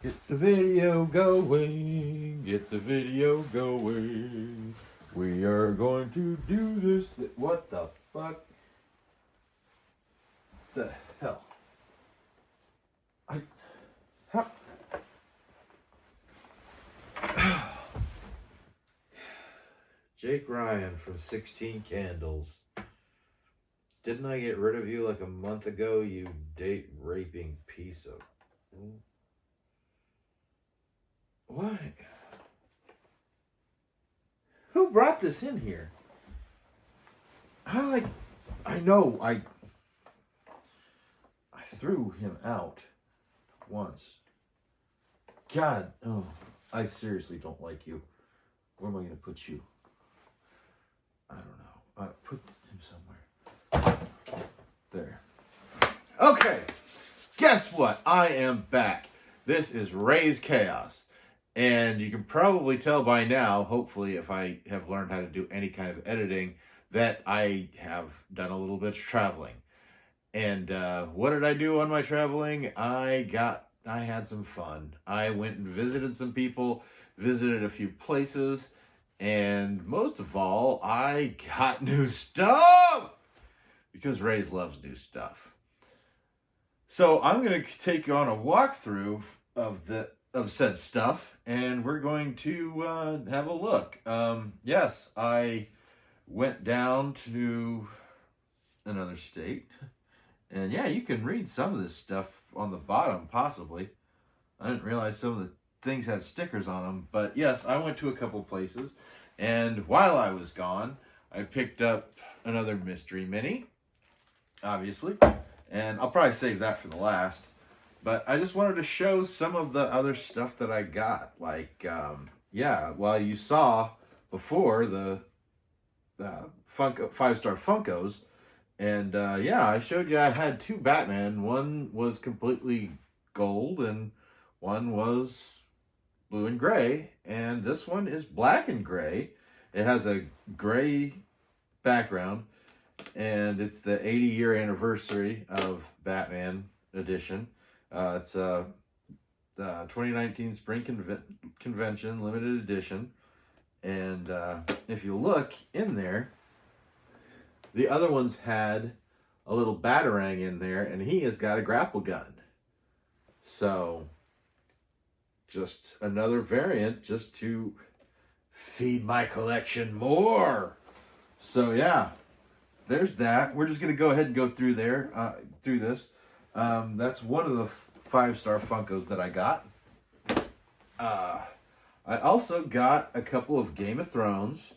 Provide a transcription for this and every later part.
Get the video going. Get the video going. We are going to do this. What the fuck? The hell? How? Jake Ryan from 16 Candles. Didn't I get rid of you like a month ago, you date raping piece of... Why? Who brought this in here? I know I threw him out once. God, oh, I seriously don't like you. Where am I going to put you? I don't know. I put him somewhere. There. Okay. Guess what? I am back. This is Raze Chaos. And you can probably tell by now, hopefully, if I have learned how to do any kind of editing, that I have done a little bit of traveling. And what did I do on my traveling? I had some fun. I went and visited some people, visited a few places, and most of all, I got new stuff! Because Raze loves new stuff. So I'm going to take on a walkthrough of said stuff, and we're going to have a look. Yes, I went down to another state, and yeah, you can read some of this stuff on the bottom, possibly. I didn't realize some of the things had stickers on them, but yes, I went to a couple places, and while I was gone, I picked up another mystery mini, obviously, and I'll probably save that for the last. But I just wanted to show some of the other stuff that I got. Like, yeah, well, you saw before the Funko 5-star Funkos. And, yeah, I showed you I had two Batman. One was completely gold and one was blue and gray. And this one is black and gray. It has a gray background. And it's the 80-year anniversary of Batman edition. It's the 2019 Spring Convention Limited Edition. And if you look in there, the other ones had a little Batarang in there, and he has got a grapple gun. So, just another variant just to feed my collection more. So, yeah, there's that. We're just going to go ahead and go through this. That's one of the 5-star Funkos that I got. I also got a couple of Game of Thrones.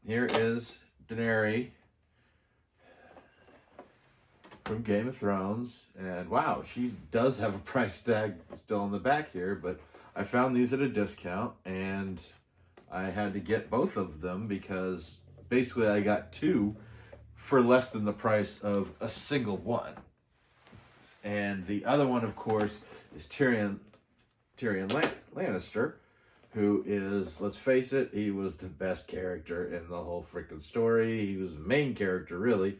Here is Daenerys from Game of Thrones. And wow, she does have a price tag still on the back here, but I found these at a discount and I had to get both of them because basically I got two for less than the price of a single one. And the other one, of course, is Tyrion Lannister, who is, let's face it, he was the best character in the whole freaking story. He was the main character, really.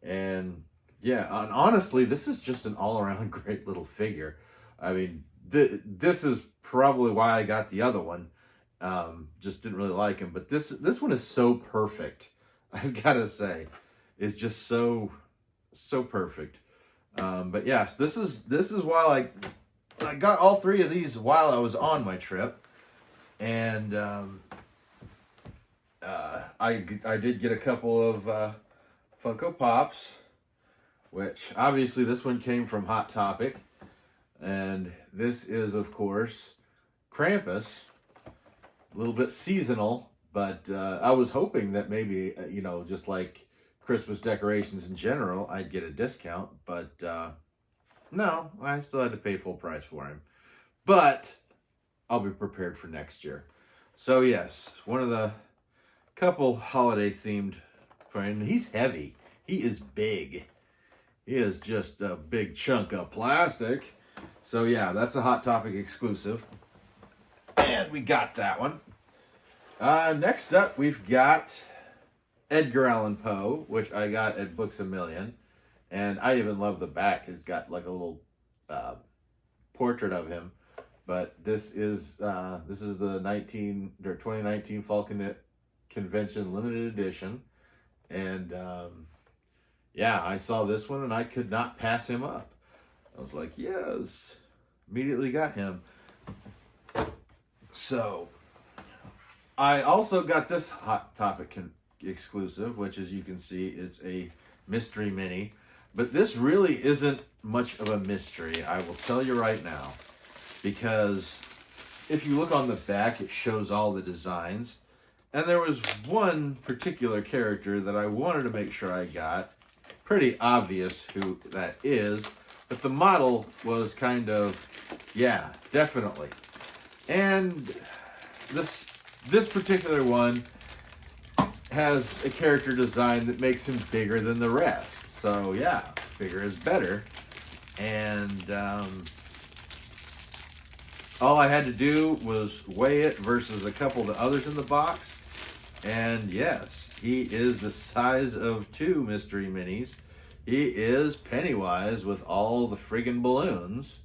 And, yeah, and honestly, this is just an all-around great little figure. I mean, this is probably why I got the other one. Just didn't really like him. But this one is so perfect, I've got to say. It's just so perfect. But yes, this is while I got all three of these while I was on my trip, and I did get a couple of Funko Pops, which obviously this one came from Hot Topic, and this is of course Krampus, a little bit seasonal, but I was hoping that maybe just like Christmas decorations in general, I'd get a discount, but no, I still had to pay full price for him. But I'll be prepared for next year. So yes, one of the couple holiday themed, and he's heavy. He is big. He is just a big chunk of plastic. So yeah, that's a Hot Topic exclusive. And we got that one. Next up, we've got Edgar Allan Poe, which I got at Books A Million. And I even love the back. It's got like a little portrait of him. But this is the 2019 Fall Convention limited edition, and yeah, I saw this one and I could not pass him up. I was like, yes, immediately got him. So I also got this Hot Topic exclusive, which, as you can see, it's a mystery mini. But this really isn't much of a mystery, I will tell you right now. Because if you look on the back, it shows all the designs. And there was one particular character that I wanted to make sure I got. Pretty obvious who that is. But the model was kind of, yeah, definitely. And this particular one has a character design that makes him bigger than the rest. So yeah, bigger is better. And all I had to do was weigh it versus a couple of the others in the box. And yes, he is the size of 2 mystery minis. He is Pennywise with all the friggin' balloons.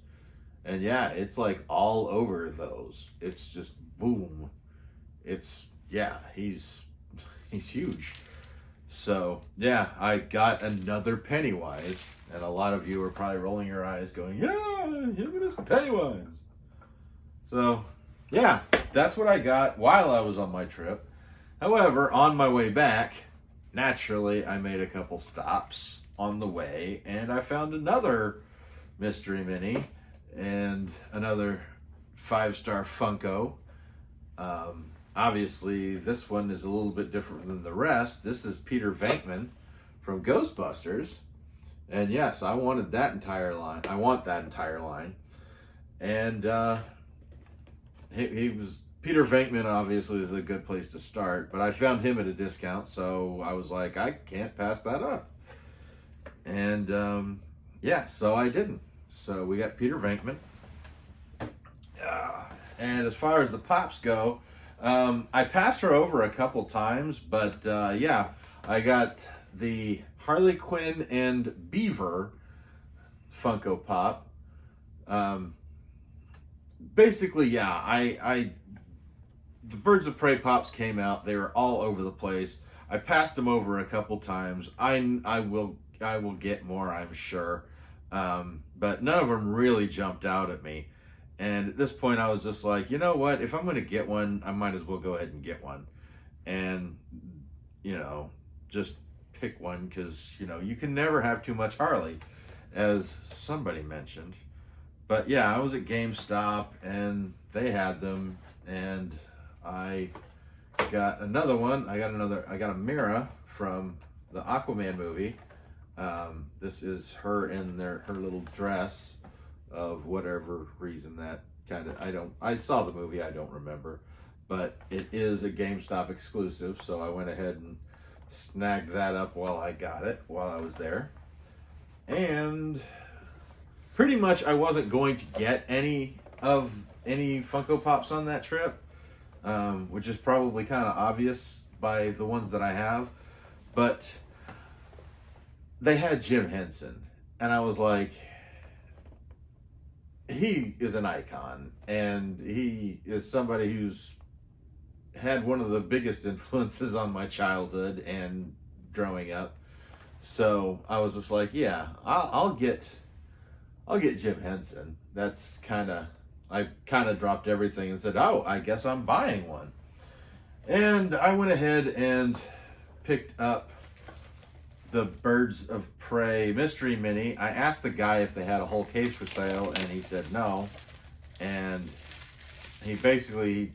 And yeah, it's like all over those. It's just boom. It's, yeah, he's huge. So yeah, I got another Pennywise. And a lot of you are probably rolling your eyes going, yeah, look at this Pennywise. So yeah, that's what I got while I was on my trip. However, on my way back, naturally, I made a couple stops on the way, and I found another mystery mini and another 5-star Funko. Obviously, this one is a little bit different than the rest. This is Peter Venkman from Ghostbusters. And yes, I wanted that entire line. I want that entire line. And he was... Peter Venkman obviously is a good place to start, but I found him at a discount, so I was like, I can't pass that up. And yeah, so I didn't. So we got Peter Venkman. And as far as the Pops go, I passed her over a couple times, but yeah, I got the Harley Quinn and Beaver Funko Pop. Basically, yeah, the Birds of Prey Pops came out. They were all over the place. I passed them over a couple times. I will get more, I'm sure. But none of them really jumped out at me. And at this point, I was just like, you know what? If I'm going to get one, I might as well go ahead and get one. And, you know, just pick one because, you know, you can never have too much Harley, as somebody mentioned. But yeah, I was at GameStop and they had them, and I got another one. I got a Mira from the Aquaman movie. This is her in her little dress of whatever reason that kind of, I saw the movie, I don't remember, but it is a GameStop exclusive, so I went ahead and snagged that up while I was there. And pretty much I wasn't going to get any Funko Pops on that trip, which is probably kind of obvious by the ones that I have, but they had Jim Henson, and I was like, he is an icon, and he is somebody who's had one of the biggest influences on my childhood and growing up. So I was just like, yeah, I'll get Jim Henson. That's I kind of dropped everything and said, oh, I guess I'm buying one. And I went ahead and picked up the Birds of Prey mystery mini. I asked the guy if they had a whole case for sale, and he said no. And he basically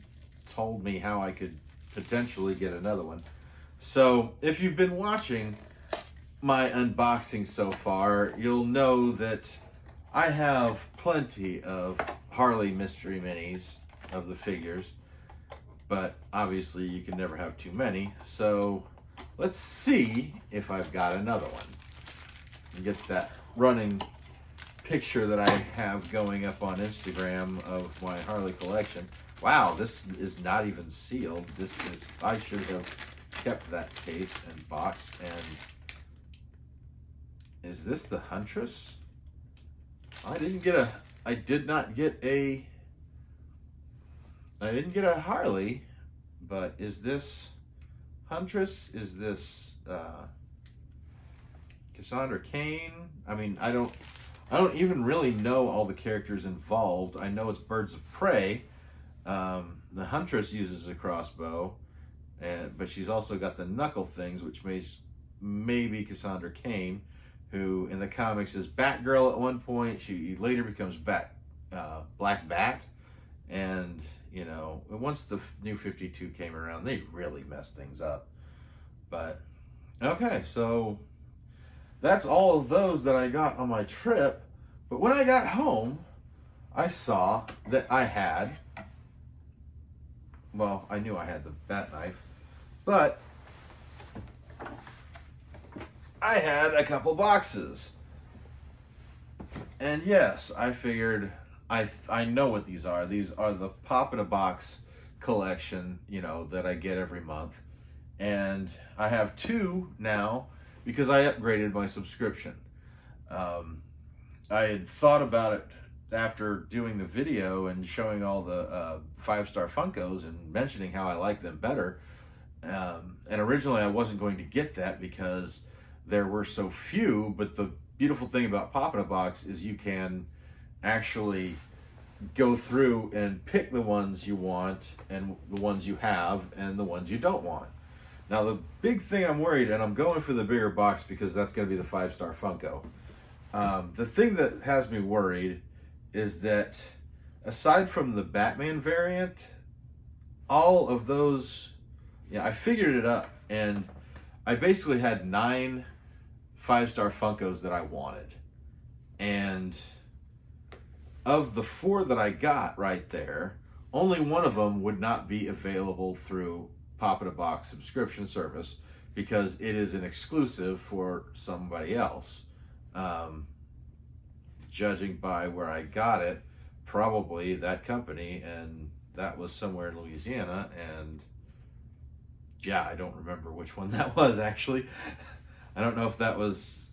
told me how I could potentially get another one. So if you've been watching my unboxing so far, you'll know that I have plenty of Harley mystery minis of the figures, but obviously you can never have too many. So let's see if I've got another one. And get that running picture that I have going up on Instagram of my Harley collection. Wow, this is not even sealed. I should have kept that case and box. And is this the Huntress? I didn't get I did not get a... I didn't get a Harley, but is this Huntress? Is this Cassandra Cain? I mean, I don't even really know all the characters involved. I know it's Birds of Prey. The Huntress uses a crossbow, but she's also got the knuckle things, which maybe Cassandra Cain, who in the comics is Batgirl at one point. She later becomes Black Bat, and you know, once the New 52 came around, they really messed things up. But okay, so that's all of those that I got on my trip. But when I got home, I saw that I had, well, I knew I had the bat knife, but I had a couple boxes. And yes, I figured, I know what these are. These are the Pop in a Box collection, you know, that I get every month. And I have 2 now because I upgraded my subscription. I had thought about it after doing the video and showing all the 5-star Funkos and mentioning how I like them better. And originally I wasn't going to get that because there were so few, but the beautiful thing about Pop in a Box is you can actually go through and pick the ones you want and the ones you have and the ones you don't want. Now the big thing I'm worried, and I'm going for the bigger box because that's going to be the 5-star Funko. The thing that has me worried is that aside from the Batman variant, all of those, I figured it up, and I basically had 9 5-star Funkos that I wanted. And of the 4 that I got right there, only one of them would not be available through Pop in a Box subscription service because it is an exclusive for somebody else. Judging by where I got it, probably that company, and that was somewhere in Louisiana, and yeah, I don't remember which one that was actually. I don't know if that was,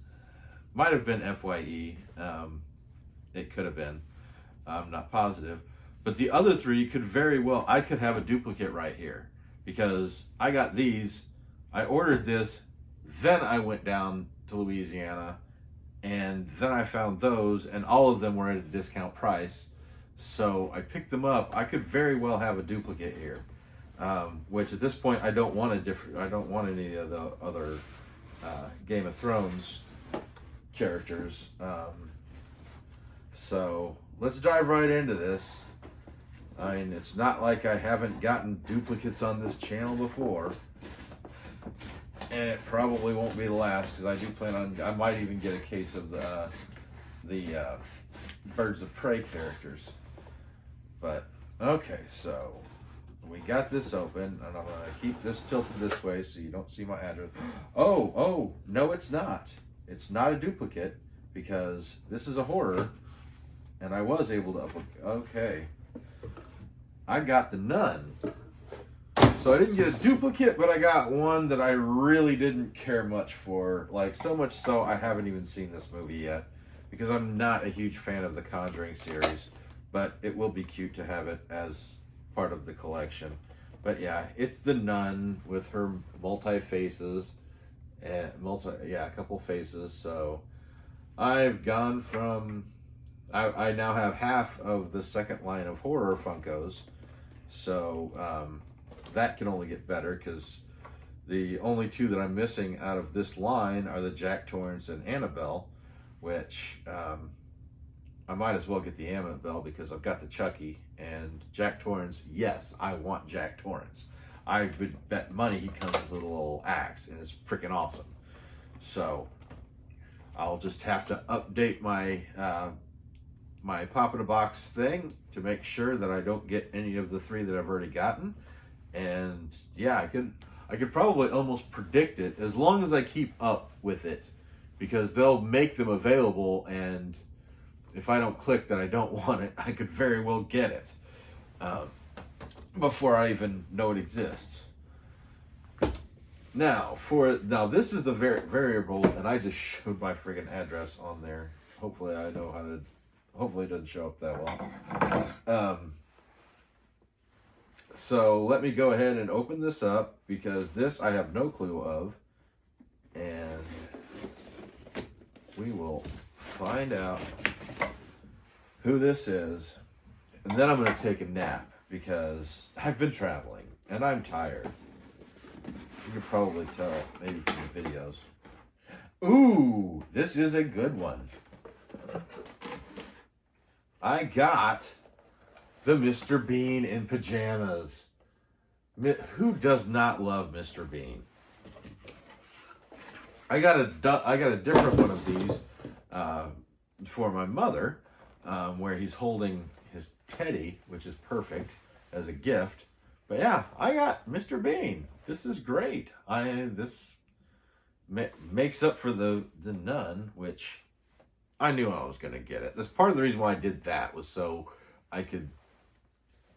might have been FYE. It could have been. I'm not positive. But the other 3 could very well, I could have a duplicate right here because I got these, I ordered this, then I went down to Louisiana, and then I found those, and all of them were at a discount price. So I picked them up. I could very well have a duplicate here, which at this point I don't want I don't want any of the other Game of Thrones characters. So let's dive right into this. I mean, it's not like I haven't gotten duplicates on this channel before. And it probably won't be the last because I do plan on, I might even get a case of the Birds of Prey characters. But, okay, so we got this open, and I'm going to keep this tilted this way so you don't see my address. Oh, no it's not. It's not a duplicate because this is a horror, and I was able to, okay. I got the Nun. So I didn't get a duplicate, but I got one that I really didn't care much for. Like, so much so I haven't even seen this movie yet because I'm not a huge fan of the Conjuring series. But it will be cute to have it as part of the collection. But yeah, it's the Nun with her multi-faces. A couple faces. So I've gone from... I now have half of the second line of horror Funkos. So... that can only get better because the only 2 that I'm missing out of this line are the Jack Torrance and Annabelle, which I might as well get the Annabelle because I've got the Chucky and Jack Torrance. Yes, I want Jack Torrance. I would bet money he comes with a little old axe and it's freaking awesome. So I'll just have to update my my Pop in a Box thing to make sure that I don't get any of the 3 that I've already gotten. And yeah, I could probably almost predict it as long as I keep up with it because they'll make them available, and if I don't click that I don't want it, I could very well get it before I even know it exists. Now this is the variable, and I just showed my friggin' address on there. Hopefully I know how to Hopefully it doesn't show up that well. So let me go ahead and open this up, because this I have no clue of. And we will find out who this is. And then I'm going to take a nap, because I've been traveling and I'm tired. You can probably tell, maybe from the videos. Ooh, this is a good one. I got the Mr. Bean in pajamas. Who does not love Mr. Bean? I got a different one of these for my mother, where he's holding his teddy, which is perfect as a gift. But yeah, I got Mr. Bean. This is great. This makes up for the nun, which I knew I was going to get it. That's part of the reason why I did that, was so I could,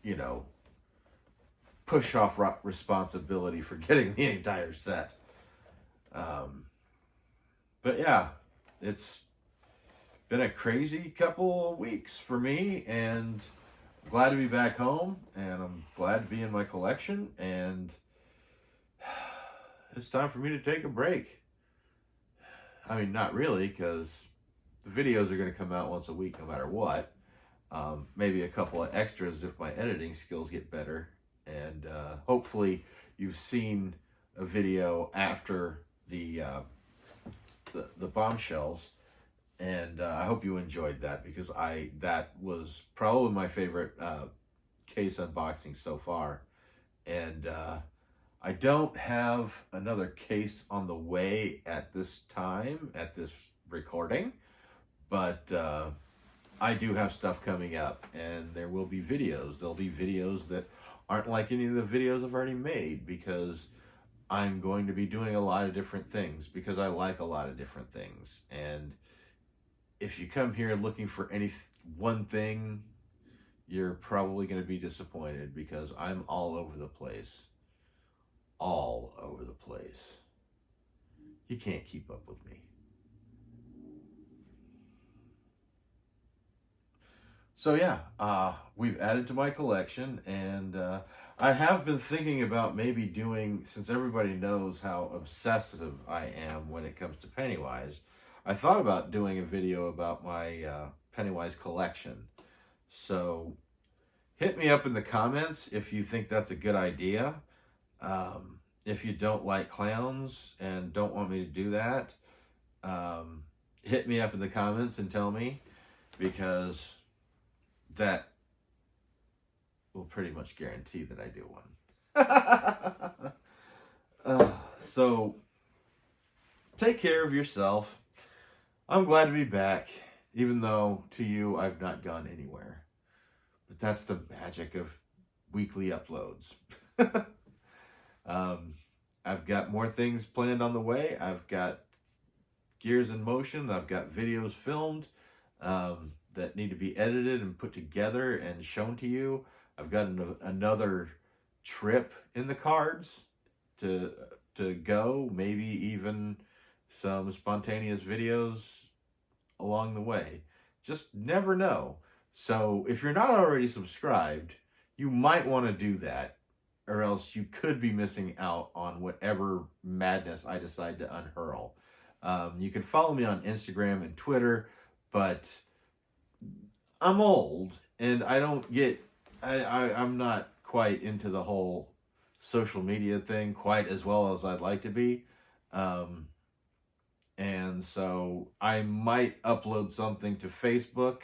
you know, push off responsibility for getting the entire set. But yeah, it's been a crazy couple of weeks for me, and I'm glad to be back home, and I'm glad to be in my collection, and it's time for me to take a break. I mean, not really, because the videos are going to come out once a week no matter what. Maybe a couple of extras if my editing skills get better. And hopefully you've seen a video after the bombshells. And I hope you enjoyed that, because that was probably my favorite case unboxing so far. And I don't have another case on the way at this time, at this recording, but I do have stuff coming up, and there will be videos. There'll be videos that aren't like any of the videos I've already made, because I'm going to be doing a lot of different things, because I like a lot of different things. And if you come here looking for any one thing, you're probably going to be disappointed, because I'm all over the place. All over the place. You can't keep up with me. So yeah, we've added to my collection, and I have been thinking about maybe doing, since everybody knows how obsessive I am when it comes to Pennywise, I thought about doing a video about my Pennywise collection. So hit me up in the comments if you think that's a good idea. If you don't like clowns and don't want me to do that, hit me up in the comments and tell me, because that will pretty much guarantee that I do one. So take care of yourself. I'm glad to be back, even though to you I've not gone anywhere. But that's the magic of weekly uploads. I've got more things planned on the way. I've got gears in motion. I've got videos filmed that need to be edited and put together and shown to you. I've got another trip in the cards to go, maybe even some spontaneous videos along the way. Just never know. So if you're not already subscribed, you might want to do that, or else you could be missing out on whatever madness I decide to unhurl. You can follow me on Instagram and Twitter, but I'm old and I don't get, I'm not quite into the whole social media thing quite as well as I'd like to be. And so I might upload something to Facebook,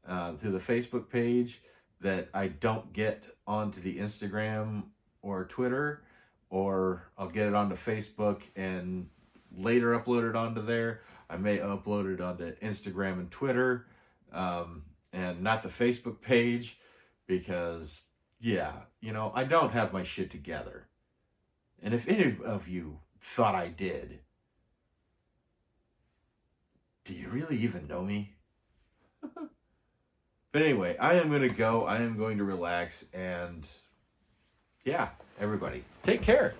to the Facebook page, that I don't get onto the Instagram or Twitter, or I'll get it onto Facebook and later upload it onto there. I may upload it onto Instagram and Twitter, and not the Facebook page, because, yeah, you know, I don't have my shit together. And if any of you thought I did, do you really even know me? But anyway, I am going to go. I am going to relax. And yeah, everybody, take care.